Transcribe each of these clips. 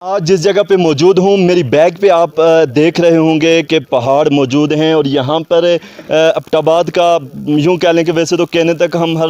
आज जिस जगह पे मौजूद हूँ, मेरी बैग पे आप देख रहे होंगे कि पहाड़ मौजूद हैं और यहाँ पर एबटाबाद का यूँ कह लें कि वैसे तो कहने तक हम हर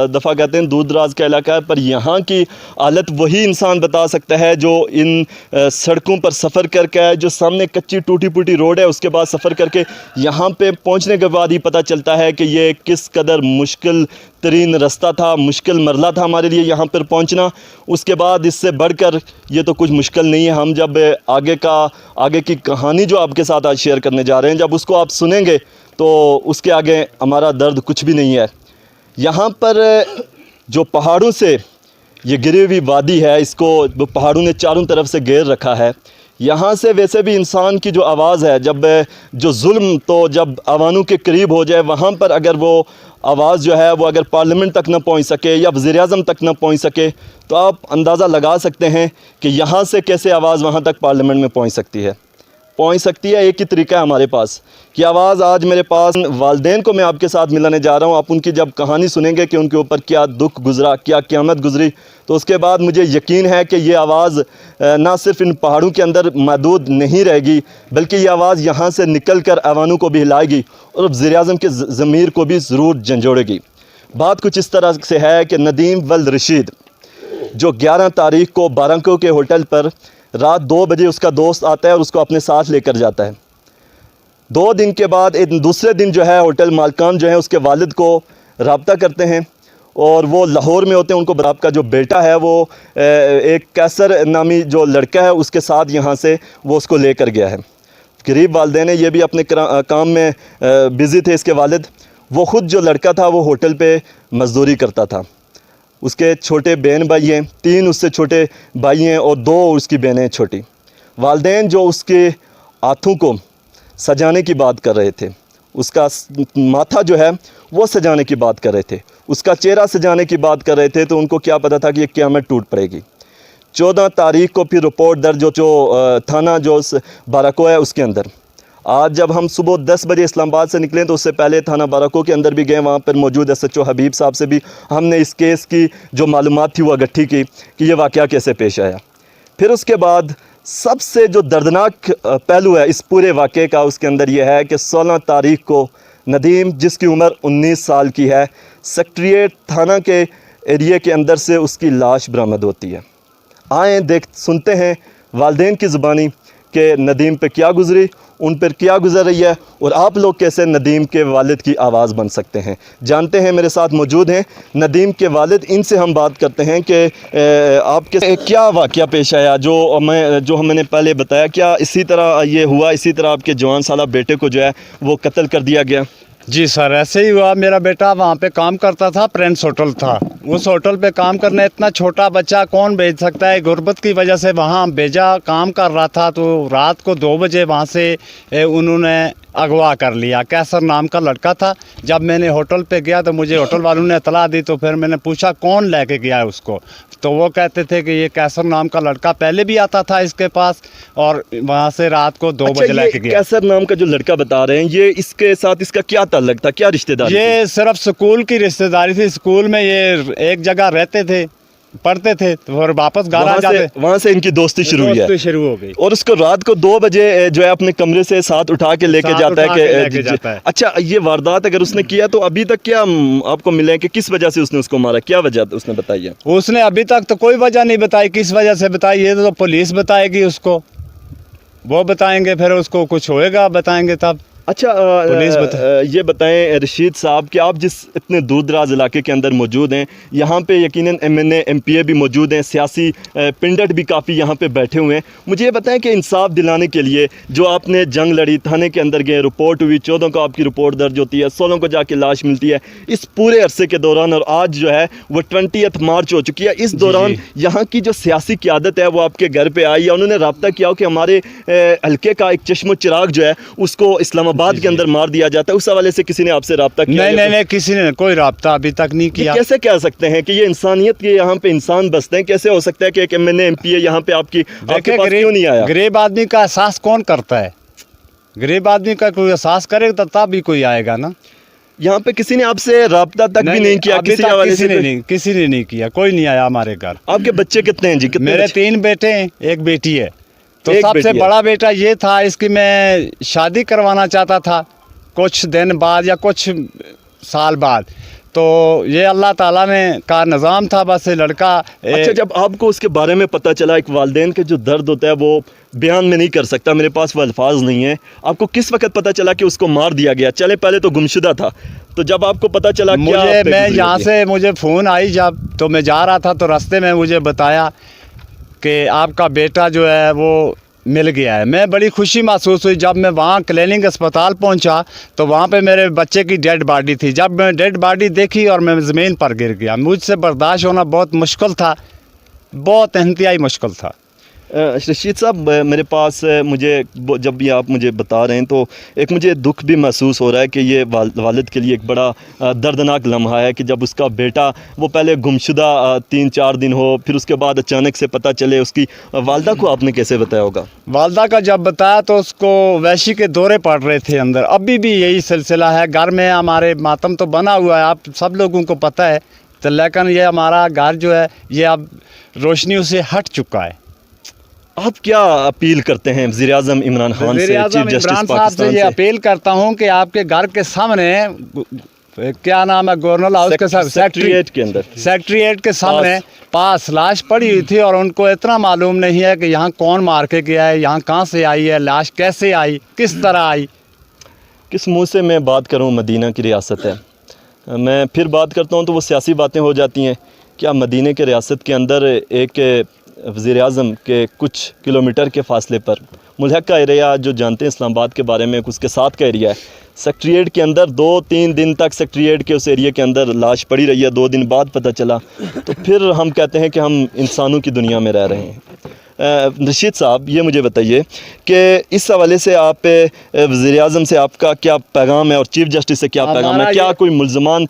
दफ़ा कहते हैं दूर दराज का इलाका है, पर यहाँ की हालत वही इंसान बता सकता है जो इन सड़कों पर सफ़र करके है, जो सामने कच्ची टूटी फूटी रोड है उसके बाद सफ़र करके यहाँ पे पहुँचने के बाद ही पता चलता है कि ये किस कदर मुश्किल तरीन रास्ता था, मुश्किल मरला था हमारे लिए यहाँ पर पहुँचना। उसके बाद इससे बढ़कर ये तो कुछ मुश्किल नहीं है। हम जब आगे की कहानी जो आपके साथ आज शेयर करने जा रहे हैं, जब उसको आप सुनेंगे तो उसके आगे हमारा दर्द कुछ भी नहीं है। यहाँ पर जो पहाड़ों से ये गिरी हुई वादी है, इसको पहाड़ों ने चारों तरफ से घेर रखा है। यहाँ से वैसे भी इंसान की जो आवाज़ है, जब जो जुल्म तो जब अवानों के करीब हो जाए, वहाँ पर अगर वो आवाज़ जो है वो अगर पार्लियामेंट तक ना पहुँच सके या वज़ीर-ए-आज़म तक ना पहुँच सके, तो आप अंदाज़ा लगा सकते हैं कि यहाँ से कैसे आवाज़ वहाँ तक पार्लियामेंट में पहुँच सकती है। एक ही तरीका है हमारे पास कि आवाज़ आज मेरे पास वालदेन को मैं आपके साथ मिलाने जा रहा हूँ। आप उनकी जब कहानी सुनेंगे कि उनके ऊपर क्या दुख गुज़रा, क्या क़यामत गुज़री, तो उसके बाद मुझे यकीन है कि ये आवाज़ ना सिर्फ इन पहाड़ों के अंदर महदूद नहीं रहेगी, बल्कि ये आवाज़ यहाँ से निकल कर अवानों को भी हिलाएगी और वज़ीर-ए-आज़म के ज़मीर को भी ज़रूर झंझोड़ेगी। बात कुछ इस तरह से है कि नदीम वल्द रशीद जो 11 तारीख को बाराको के होटल पर रात 2 बजे उसका दोस्त आता है और उसको अपने साथ लेकर जाता है। 2 दिन के बाद एक दूसरे दिन जो है होटल मालिकान जो है उसके वालिद को रब्ता करते हैं और वो लाहौर में होते हैं। उनको आपका जो बेटा है वो एक कैसर नामी जो लड़का है उसके साथ यहाँ से वो उसको लेकर गया है। गरीब वालिदैन है, ये भी अपने काम में बिज़ी थे। इसके वालिद वो ख़ुद जो लड़का था वो होटल पे मज़दूरी करता था। उसके छोटे बहन भाई हैं, 3 उससे छोटे भाई हैं और 2 उसकी बहनें छोटी। वालिदैन जो उसके हाथों को सजाने की बात कर रहे थे, उसका माथा जो है वो सजाने की बात कर रहे थे, उसका चेहरा सजाने की बात कर रहे थे, तो उनको क्या पता था कि ये क़यामत टूट पड़ेगी। 14 तारीख को फिर रिपोर्ट दर्ज जो थाना जो बाराको है उसके अंदर। आज जब हम सुबह 10 बजे इस्लामाबाद से निकलें तो उससे पहले थाना बाराको के अंदर भी गए। वहाँ पर मौजूद SHO हबीब साहब से भी हमने इस केस की जो मालूमात थी वो इकट्ठी की कि ये वाक़या कैसे पेश आया। फिर उसके बाद सबसे जो दर्दनाक पहलू है इस पूरे वाक़े का, उसके अंदर यह है कि 16 तारीख को नदीम, जिसकी उम्र 19 साल की है, सेक्रेटेरिएट थाना के एरिए के अंदर से उसकी लाश बरामद होती है। आएँ सुनते हैं वालिदैन की ज़ुबानी कि नदीम पे क्या गुज़री, उन पर क्या गुज़र रही है और आप लोग कैसे नदीम के वालिद की आवाज़ बन सकते हैं। जानते हैं, मेरे साथ मौजूद हैं नदीम के वालिद, इनसे हम बात करते हैं कि आपके क्या वाक़या पेश आया जो मैंने पहले बताया। क्या इसी तरह ये हुआ, इसी तरह आपके जवान साला बेटे को जो है वो कत्ल कर दिया गया? जी सर, ऐसे ही हुआ। मेरा बेटा वहाँ पे काम करता था, प्रिंस होटल था। उस होटल पे काम करने इतना छोटा बच्चा कौन भेज सकता है। गुर्बत की वजह से वहाँ भेजा, काम कर रहा था, तो रात को 2 बजे वहाँ से उन्होंने अगवा कर लिया। कैसर नाम का लड़का था। जब मैंने होटल पे गया तो मुझे होटल वालों ने इतला दी, तो फिर मैंने पूछा कौन लेके गया उसको, तो वो कहते थे कि ये कैसर नाम का लड़का पहले भी आता था इसके पास और वहाँ से रात को 2 बजे लेके गया। कैसर नाम का जो लड़का बता रहे हैं, ये इसके साथ इसका क्या ताल्लुक था, क्या रिश्तेदारी? ये सिर्फ स्कूल की रिश्तेदारी थी। स्कूल में ये एक जगह रहते थे, पढ़ते थे, तो फिर वापस घर आ जाते। वहाँ से इनकी दोस्ती शुरू हो गई और उसको रात को 2 बजे जो है अपने कमरे से साथ उठा के लेके जाता है। अच्छा, ये वारदात अगर उसने किया तो अभी तक क्या आपको मिले कि किस वजह से उसने उसको मारा, क्या वजह उसने बताई है? उसने अभी तक तो कोई वजह नहीं बताई, किस वजह से बताई ये तो पुलिस बताएगी उसको, वो बताएंगे, फिर उसको कुछ होएगा बताएंगे तब। अच्छा, ये बताएं रशीद साहब कि आप जिस इतने दूर दराज इलाके के अंदर मौजूद हैं, यहाँ पे यकीनन MNA MPA भी मौजूद हैं, सियासी पिंडट भी काफ़ी यहाँ पे बैठे हुए हैं। मुझे ये बताएं कि इंसाफ दिलाने के लिए जो आपने जंग लड़ी, थाने के अंदर गए, रिपोर्ट हुई, 14 को आपकी रिपोर्ट दर्ज होती है, 16 को जाके लाश मिलती है, इस पूरे अरसे के दौरान, और आज जो है वो 20 मार्च हो चुकी है, इस दौरान यहाँ की जो सियासी क़यादत है वो आपके घर पर आई या उन्होंने रब्ता किया हो कि हमारे हल्के का एक चश्मो चिराग जो है उसको इस्लामाबाद के अंदर मार दिया जाता है? उस हवाले से किसी ने आपसे रब्ता किया? नहीं, किसी ने कोई रब्ता अभी तक नहीं किया। कैसे कह सकते हैं कि ये इंसानियत के यहाँ पे इंसान बसते हैं? कैसे हो सकता है कि एक MNA MPA यहाँ पे आपके पास क्यों नहीं आया? गरीब आदमी का एहसास कौन करता है? गरीब आदमी का कोई एहसास करेगा तब भी कोई आएगा ना। यहाँ पे किसी ने आपसे राब्ता तक भी नहीं किया? अभी किसी तक हवाले किसी से ने नहीं, किसी ने नहीं किया, कोई नहीं आया हमारे घर। आपके बच्चे कितने हैं जी? कितने मेरे बच्चे? 3 बेटे हैं, 1 बेटी है। तो एक सबसे बेटी है। बड़ा बेटा ये था, इसकी मैं शादी करवाना चाहता था कुछ दिन बाद या कुछ साल बाद, तो ये अल्लाह ताला ने का निज़ाम था, बस ये लड़का अच्छा, जब आपको उसके बारे में पता चला, एक वालिदैन के जो दर्द होता है वो बयान में नहीं कर सकता, मेरे पास वो अल्फाज नहीं है, आपको किस वक्त पता चला कि उसको मार दिया गया? चले पहले तो गुमशुदा था, तो जब आपको पता चला क्या मुझे, आप पे मैं गुजरी यहाँ होती? से मुझे फ़ोन आई जब, तो मैं जा रहा था तो रास्ते में मुझे बताया कि आपका बेटा जो है वो मिल गया है। मैं बड़ी खुशी महसूस हुई जब मैं वहाँ क्लिनिक अस्पताल पहुँचा, तो वहाँ पे मेरे बच्चे की डेड बॉडी थी। जब मैं डेड बॉडी देखी और मैं ज़मीन पर गिर गया, मुझसे बर्दाश्त होना बहुत मुश्किल था, बहुत इंतहाई मुश्किल था। रशीद साहब, मेरे पास मुझे जब भी आप मुझे बता रहे हैं तो एक मुझे दुख भी महसूस हो रहा है कि ये वालिद के लिए एक बड़ा दर्दनाक लम्हा है कि जब उसका बेटा वो पहले गुमशुदा 3-4 दिन हो, फिर उसके बाद अचानक से पता चले। उसकी वालदा को आपने कैसे बताया होगा? वालदा का जब बताया तो उसको वैशी के दौरे पड़ रहे थे अंदर। अभी भी यही सिलसिला है, घर में हमारे मातम तो बना हुआ है, आप सब लोगों को पता है, तो लेकिन ये हमारा घर जो है ये अब रोशनियों से हट चुका है। आप क्या अपील करते हैं वज़ीर आज़म इमरान खान से, चीफ जस्टिस इमरान साहब से पाकिस्तान ये से? अपील करता हूँ कि आपके घर के सामने क्या नाम है, गवर्नर हाउस के साथ सेक्रेटरीएट के अंदर, सेक्रेटरीएट के सामने पास लाश पड़ी हुई थी और उनको इतना मालूम नहीं है कि यहाँ कौन मार के गया है, यहाँ कहाँ से आई है लाश, कैसे आई, किस तरह आई। किस मुंह से मैं बात करूं? मदीना की रियासत है, मैं फिर बात करता हूं तो वो सियासी बातें हो जाती हैं। क्या मदीने के रियासत के अंदर एक वज़ीर आज़म के कुछ किलोमीटर के फासले पर मुल्हक का एरिया, जो जानते हैं इस्लामाबाद के बारे में, उसके साथ का एरिया है, सेक्रेटरीएट के अंदर 2-3 दिन तक सेक्रेटरीएट के उस एरिया के अंदर लाश पड़ी रही है। 2 दिन बाद पता चला, तो फिर हम कहते हैं कि हम इंसानों की दुनिया में रह रहे हैं। रशीद साहब, ये मुझे बताइए कि इस हवाले से आप वज़ीर आज़म से आपका क्या पैगाम है और चीफ जस्टिस से क्या पैगाम है? क्या कोई मुल्ज़मान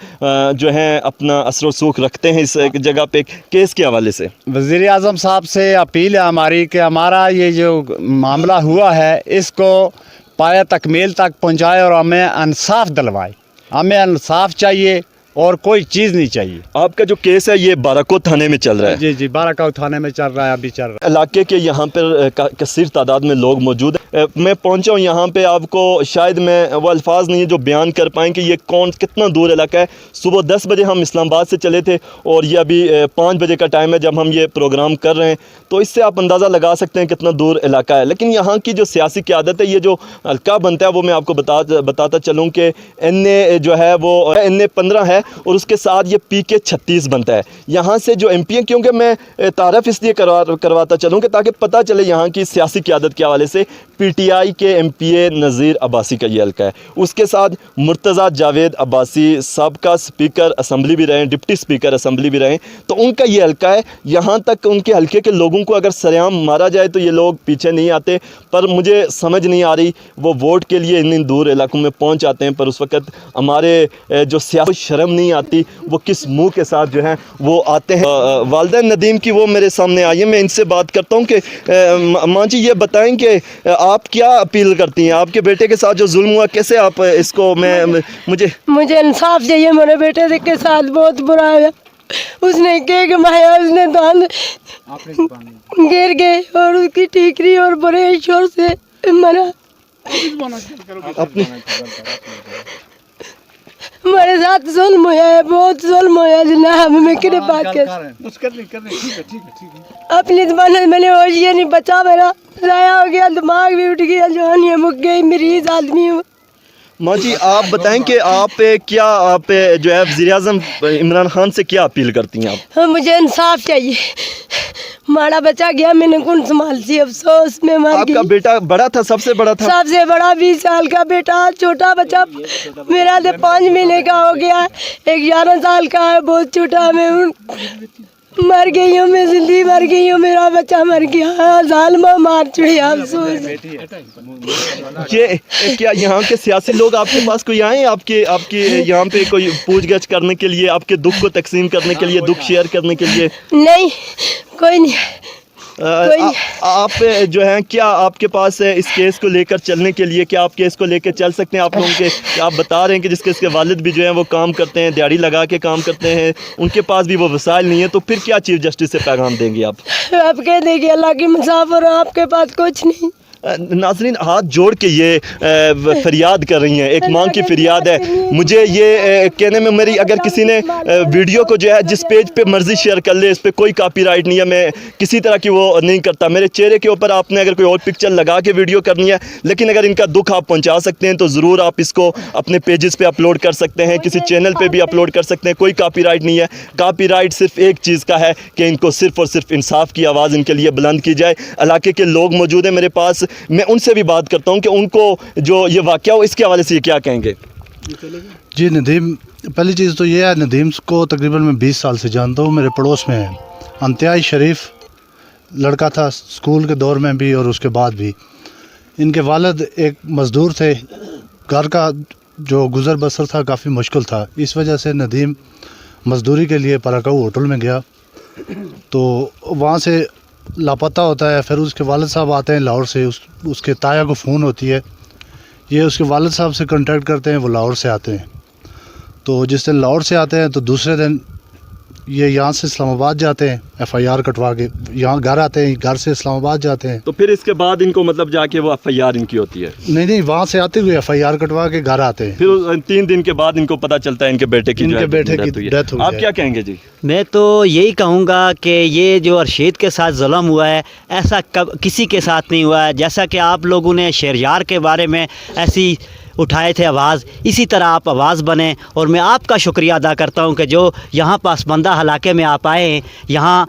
जो हैं अपना असर व सूख रखते हैं इस जगह पे केस के हवाले से? वज़ीर आज़म साहब से अपील है हमारी कि हमारा ये जो मामला हुआ है इसको पाया तकमील तक पहुँचाए और हमें इंसाफ दिलवाए। हमें इंसाफ चाहिए और कोई चीज़ नहीं चाहिए। आपका जो केस है ये बाराको थाने में चल रहा है? जी जी, बाराको थाने में चल रहा है, अभी चल रहा है। इलाके के यहाँ पर कसीर तादाद में लोग मौजूद हैं। मैं पहुँचा हूँ यहाँ पे, आपको शायद मैं वो अल्फाज नहीं है जो बयान कर पाएँ कि ये कौन कितना दूर इलाका है। सुबह 10 बजे हम इस्लामाबाद से चले थे और ये अभी 5 बजे का टाइम है जब हम ये प्रोग्राम कर रहे हैं, तो इससे आप अंदाज़ा लगा सकते हैं कितना दूर इलाका है। लेकिन यहाँ की जो सियासी क़यादत है, ये जो हल्का बनता है वो मैं आपको बताता चलूँ कि NA जो है वो NA 15 है और उसके साथ ये PK 36 बनता है। यहाँ से जो MP है, क्योंकि मैं तारफ़ इसलिए करवाता चलूँ कि ताकि पता चले यहाँ की सियासी क़यादत के हवाले से। PTI के MPA नज़ीर अब्बासी का ये हल्का है, उसके साथ मुर्तज़ा जावेद अब्बासी सबका स्पीकर असम्बली भी रहे, डिप्टी स्पीकर असम्बली भी रहे, तो उनका ये हल्का है। यहाँ तक उनके हल्के के लोगों को अगर सरेआम मारा जाए तो ये लोग पीछे नहीं आते, पर मुझे समझ नहीं आ रही वो वोट के लिए इन दूर इलाकों में पहुँच जाते हैं, पर उस वक़्त हमारे जो सियासी शर्म नहीं आती, वो किस मुंह के साथ जो है वो आते हैं। वालिदैन नदीम की वो मेरे सामने आई है, मैं इनसे बात करता हूँ कि माँ जी ये बताएं कि आप क्या अपील करती हैं? आपके बेटे के साथ जो जुल्म हुआ, कैसे आप इसको मुझे इंसाफ चाहिए। मेरे बेटे के साथ बहुत बुरा है, उसने केक माया, उसने दान गिर गए और उसकी ठीकरी और बड़े शोर से मरा। अपनी हमारे साथ जुल्म हुआ है, बहुत जुल्म हुआ है जनाब। मैं कितने बात कर अपनी ज़बान में मैंने होश ये नहीं बचा, मेरा ज़ाया हो गया, दिमाग भी उठ गया, जवानी मुक गई, मरीज आदमी हूँ। माँ जी आप बताएं कि आप क्या जो है वज़ीर आज़म इमरान खान से क्या अपील करती हैं आप? मुझे इंसाफ चाहिए। हमारा बच्चा गया, मैंने कौन संभाल सी, अफसोस में मर गई। आपका बेटा बड़ा था, सबसे बड़ा था? सबसे बड़ा 20 साल का बेटा, छोटा बच्चा मेरा तो 5 महीने का हो गया, एक 11 साल का है, बहुत छोटा। मैं मर गई हूँ, मैं जिंदगी मर गई हूँ, मेरा बच्चा मर गया, जालिमा मार चुड़ी। अफसोस। ये क्या यहाँ के सियासी लोग आपके पास कोई आए आपके यहाँ पे कोई पूछगछ करने के लिए, आपके दुख को तकसीम करने के लिए, दुख शेयर करने के लिए? नहीं, कोई नहीं। आप जो हैं क्या आपके पास इस केस को लेकर चलने के लिए क्या आप केस को लेकर चल सकते हैं? आप लोगों के आप बता रहे हैं कि जिसके इसके वालिद भी जो हैं वो काम करते हैं, दिहाड़ी लगा के काम करते हैं, उनके पास भी वो वसाइल नहीं है, तो फिर क्या चीफ जस्टिस से पैगाम देंगे आप? आप कह देंगे अल्लाह की मुसाफिर हो, आपके पास कुछ नहीं। नाज़रीन हाथ जोड़ के ये फरियाद कर रही हैं, एक मांग की फरियाद है। मुझे ये कहने में मेरी अगर किसी ने वीडियो को जो है जिस पेज पे मर्जी शेयर कर ले, इस पर कोई कॉपीराइट नहीं है, मैं किसी तरह की वो नहीं करता। मेरे चेहरे के ऊपर आपने अगर कोई और पिक्चर लगा के वीडियो करनी है, लेकिन अगर इनका दुख आप पहुंचा सकते हैं तो ज़रूर आप इसको अपने पेजेस पे अपलोड कर सकते हैं, किसी चैनल पे भी अपलोड कर सकते हैं, कोई कॉपीराइट नहीं है। कॉपीराइट सिर्फ एक चीज़ का है कि इनको सिर्फ और सिर्फ इंसाफ की आवाज़ इनके लिए बुलंद की जाए। इलाके के लोग मौजूद हैं मेरे पास, मैं उनसे भी बात करता हूं कि उनको जो ये वाक़या हो इसके हवाले से ये क्या कहेंगे। जी नदीम, पहली चीज़ तो ये है, नदीम को तकरीबन मैं 20 साल से जानता हूँ, मेरे पड़ोस में है। इंतहाई शरीफ लड़का था, स्कूल के दौर में भी और उसके बाद भी। इनके वालिद एक मज़दूर थे, घर का जो गुज़र बसर था काफ़ी मुश्किल था। इस वजह से नदीम मज़दूरी के लिए पराकाऊ होटल में गया, तो वहाँ से लापता होता है। फिर उसके वालिद साहब आते हैं लाहौर से, उसके ताया को फ़ोन होती है, ये उसके वालिद साहब से कांटेक्ट करते हैं, वो लाहौर से आते हैं। तो जिस दिन लाहौर से आते हैं तो दूसरे दिन ये यहाँ से इस्लामाबाद जाते हैं, FIR कटवा के यहाँ घर आते हैं, घर से इस्लामाबाद जाते हैं। तो फिर इसके बाद इनको मतलब जाके वो FIR इनकी होती है? नहीं, वहाँ से आते हुए FIR कटवा के घर आते हैं। फिर 3 दिन के बाद इनको पता चलता है इनके बेटे की इनके बेटे की डेथ हो गई। आप क्या कहेंगे जी? मैं तो यही कहूँगा कि ये जो अरशीद के साथ जुल्म हुआ है, ऐसा किसी के साथ नहीं हुआ है। जैसा कि आप लोगों ने शहरयार के बारे में ऐसी उठाए थे आवाज़, इसी तरह आप आवाज़ बने। और मैं आपका शुक्रिया अदा करता हूँ कि जो यहाँ पासबंदा इलाके में आप आए हैं, यहाँ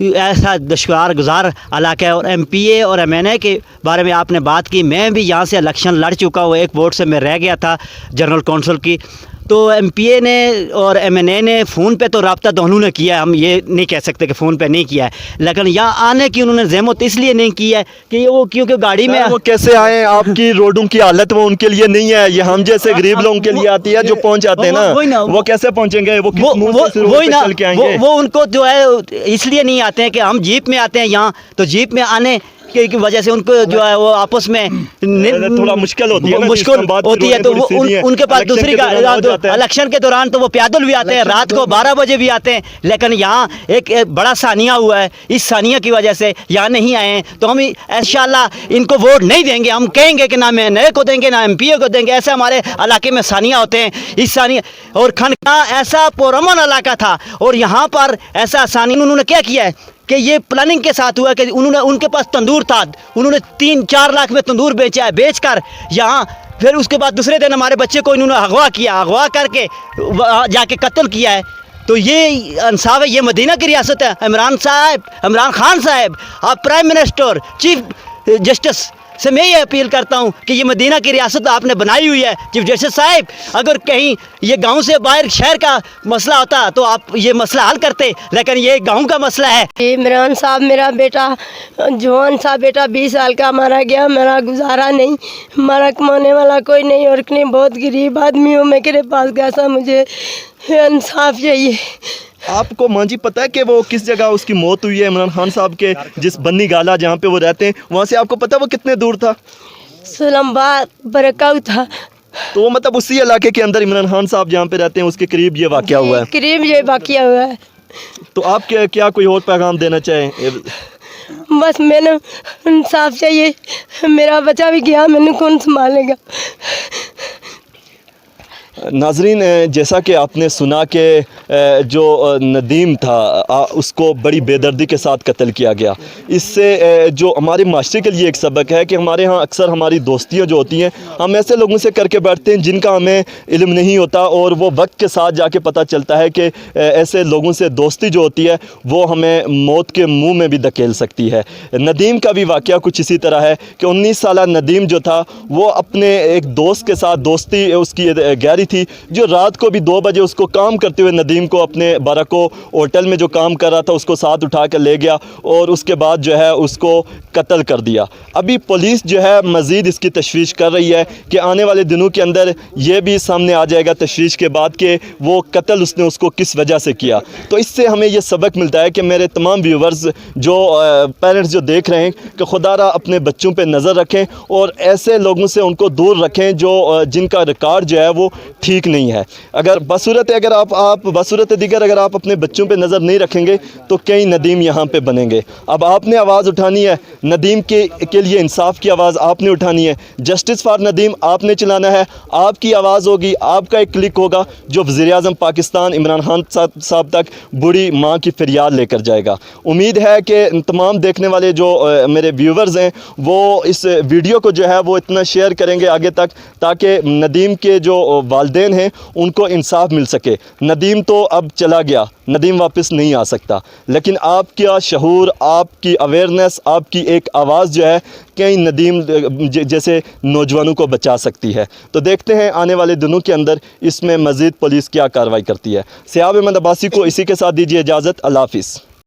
ऐसा दुश्वार गुजार इलाका है। और MPA और MNA के बारे में आपने बात की, मैं भी यहाँ से इलेक्शन लड़ चुका हूँ, एक वोट से मैं रह गया था जनरल कौंसिल की। तो MPA ने और MNA ने फ़ोन पे तो रब्ता दोनों ने किया है, हम ये नहीं कह सकते कि फ़ोन पे नहीं किया है। लेकिन यहाँ आने की उन्होंने ज़हमत इसलिए नहीं की है कि वो क्योंकि गाड़ी में वो कैसे आए? आपकी रोडों की हालत वो उनके लिए नहीं है, ये हम जैसे गरीब लोगों के लिए आती है जो पहुंच जाते हैं ना, वो कैसे पहुंचेंगे? वो किस मुंह से रोड पे चल के आएंगे? वो उनको जो है इसलिए नहीं आते हैं कि हम जीप में आते हैं यहाँ, तो जीप में आने की वजह से उनको जो है वो आपस में थोड़ा मुश्किल होती है, तो वो उनके पास दूसरी इलेक्शन के दौरान तो वो पैदल भी आते हैं, रात को 12 बजे भी आते हैं। लेकिन यहाँ एक बड़ा सानिया हुआ है, इस सानिया की वजह से यहाँ नहीं आए हैं। तो हम इंशाल्लाह इनको वोट नहीं देंगे, हम कहेंगे कि ना MNA को देंगे ना MPA को देंगे। ऐसे हमारे इलाके में सानिया होते हैं। इस सानिया और खनका ऐसा पुरअमन इलाका था, और यहाँ पर ऐसा सानिया उन्होंने क्या किया है कि ये प्लानिंग के साथ हुआ कि उन्होंने, उनके पास तंदूर था, उन्होंने 3-4 लाख में तंदूर बेचा है, बेचकर यहाँ फिर उसके बाद दूसरे दिन हमारे बच्चे को इन्होंने अगवा किया, अगवा करके जाके कत्ल किया है। तो ये इंसाफ है? ये मदीना की रियासत है। इमरान खान साहब, आप प्राइम मिनिस्टर, चीफ जस्टिस से मैं ये अपील करता हूँ कि ये मदीना की रियासत आपने बनाई हुई है। चीफ जस्टिस साहब, अगर कहीं ये गांव से बाहर शहर का मसला होता तो आप ये मसला हल करते, लेकिन ये गांव का मसला है। इमरान साहब, मेरा बेटा जवान सा बेटा 20 साल का मारा गया, मेरा गुजारा नहीं, हमारा कमाने वाला कोई नहीं, और इतनी बहुत गरीब आदमी हूँ मैं, मेरे पास कैसा, मुझे इंसाफ चाहिए। आपको मांझी पता है कि वो किस जगह उसकी मौत हुई है? इमरान खान साहब के जिस बन्नी गाला जहाँ पे वो रहते हैं, वहाँ से आपको पता है वो कितने दूर था? सलामाबाद बरकाऊ था। तो वो मतलब उसी इलाके के अंदर इमरान खान साहब जहाँ पे रहते हैं उसके करीब ये वाक़या हुआ है? करीब ये वाक़या हुआ है। तो आप क्या कोई और पैगाम देना चाहें? बस मैंने इंसाफ चाहिए, मेरा बच्चा भी गया, मैंने कौन संभालेगा? नाजरीन, जैसा कि आपने सुना कि जो नदीम था उसको बड़ी बेदर्दी के साथ कत्ल किया गया। इससे जो हमारे माशरे के लिए एक सबक है कि हमारे यहाँ अक्सर हमारी दोस्तियाँ जो होती हैं, हम ऐसे लोगों से करके बैठते हैं जिनका हमें इल्म नहीं होता, और वो वक्त के साथ जाके पता चलता है कि ऐसे लोगों से दोस्ती जो होती है वो हमें मौत के मुँह में भी धकेल सकती है। नदीम का भी वाक़या कुछ इसी तरह है कि 19 साला नदीम जो था वो अपने एक दोस्त के साथ, दोस्ती उसकी गहरी थी, जो रात को भी 2 बजे उसको काम करते हुए नदीम को अपने बारको होटल में जो काम कर रहा था उसको साथ उठा कर ले गया और उसके बाद जो है उसको कत्ल कर दिया। अभी पुलिस जो है मज़ीद इसकी तशवीश कर रही है कि आने वाले दिनों के अंदर ये भी सामने आ जाएगा तशवीश के बाद कि वो कत्ल उसने उसको किस वजह से किया। तो इससे हमें ये सबक मिलता है कि मेरे तमाम व्यूवर्स जो पेरेंट्स जो देख रहे हैं कि खुदारा अपने बच्चों पे नज़र रखें और ऐसे लोगों से उनको दूर रखें जो जिनका रिकॉर्ड जो है वो ठीक नहीं है। अगर बसूरत आप बसूरत दिगर अगर आप अपने बच्चों पे नज़र नहीं रखेंगे तो कई नदीम यहाँ पे बनेंगे। अब आपने आवाज़ उठानी है, नदीम के लिए इंसाफ की आवाज़ आपने उठानी है, जस्टिस फॉर नदीम आपने चलाना है। आपकी आवाज़ होगी, आपका एक क्लिक होगा जो वज़ीर-ए-आज़म पाकिस्तान इमरान खान साहब तक बूढ़ी माँ की फरियाद लेकर जाएगा। उम्मीद है कि तमाम देखने वाले जो मेरे व्यूवर्स हैं वो इस वीडियो को जो है वो इतना शेयर करेंगे आगे तक ताकि नदीम के जो वालिदैन हैं उनको इंसाफ मिल सके। नदीम तो अब चला गया, नदीम वापस नहीं आ सकता, लेकिन आपका शऊर, आपकी अवेयरनेस, आपकी एक आवाज़ जो है कई नदीम जैसे नौजवानों को बचा सकती है। तो देखते हैं आने वाले दिनों के अंदर इसमें मज़ीद पुलिस क्या कार्रवाई करती है। सियाब अहमद अब्बासी को इसी के साथ दीजिए इजाज़त। अल्लाह हाफ़िज़।